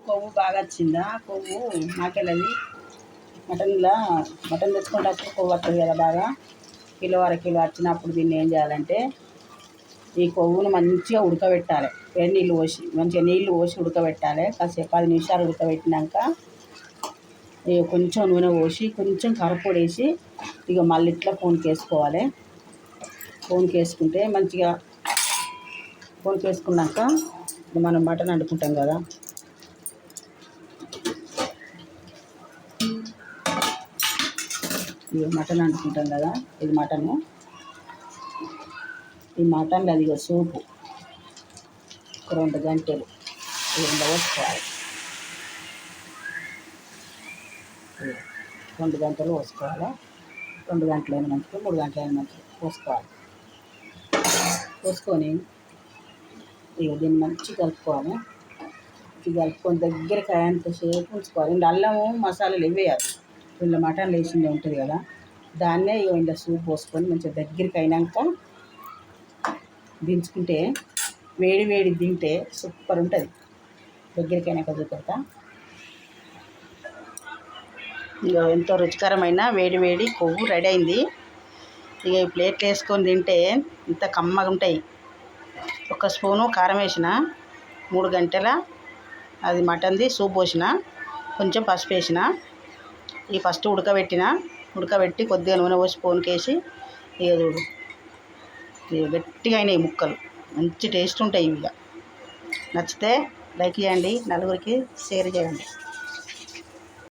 కొవ్వు బాగా వచ్చిందా? కొవ్వు నాకెళ్ళది మటన్ తెచ్చుకునేటప్పుడు కొవ్వు వస్తుంది కదా బాగా, కిలో అర కిలో వచ్చినప్పుడు దీన్ని ఏం చేయాలంటే ఈ కొవ్వును మంచిగా ఉడకబెట్టాలి. వేడి నీళ్ళు పోసి మంచిగా నీళ్ళు పోసి ఉడకబెట్టాలి. కాసేపు 10 నిమిషాలు ఉడకబెట్టినాక ఇక కొంచెం నూనె పోసి కొంచెం కారపొడి వేసి ఇక మళ్ళీ ఇట్లా వేసుకోవాలి. వేసుకుంటే మంచిగా వేసుకున్నాక మనం మటన్ వండుకుంటాం కదా, ఇది మటన్ వండుకుంటాం కదా, ఇది మటను. ఈ మటన్లో అది సూపు 2 గంటలు ఇలా పోసుకోవాలి. 2 గంటలు పోసుకోవాలి. 2 గంటలైన మంచిగా 3 గంటలైన మంచిగా పోసుకొని ఇక దీన్ని మంచిగా కలుపుకోవాలి. కలుపుకొని దగ్గరికి అయ్యేంతసేపు ఉంచుకోవాలి. ఇందులో అల్లము మసాలాలు ఇవ్వేయాలి. ఇందులో మటన్లో వేసింది ఉంటుంది కదా, దాన్నే ఇందులో సూప్ పోసుకొని మంచిగా దగ్గరికి అయినాక దించుకుంటే వేడి వేడి తింటే సూపర్ ఉంటుంది. దగ్గరికి అయినాక చూపెడతా. ఇక ఎంతో రుచికరమైన వేడి వేడి కొవ్వు రెడీ అయింది. ఇక ఈ ప్లేట్లు వేసుకొని తింటే ఇంత కమ్మగా ఉంటాయి. 1 స్పూను కారం వేసిన, 3 గంటల అది మటన్ది సూప్ పోసిన, కొంచెం పసుపు వేసిన, ఈ ఫస్ట్ ఉడకబెట్టి కొద్దిగా నూనె పోసి పోనుకేసి ఇక చూడు ఇక గట్టిగా అయినాయి ముక్కలు, మంచి టేస్ట్ ఉంటాయి. ఇక నచ్చితే లైక్ చేయండి, నలుగురికి షేర్ చేయండి.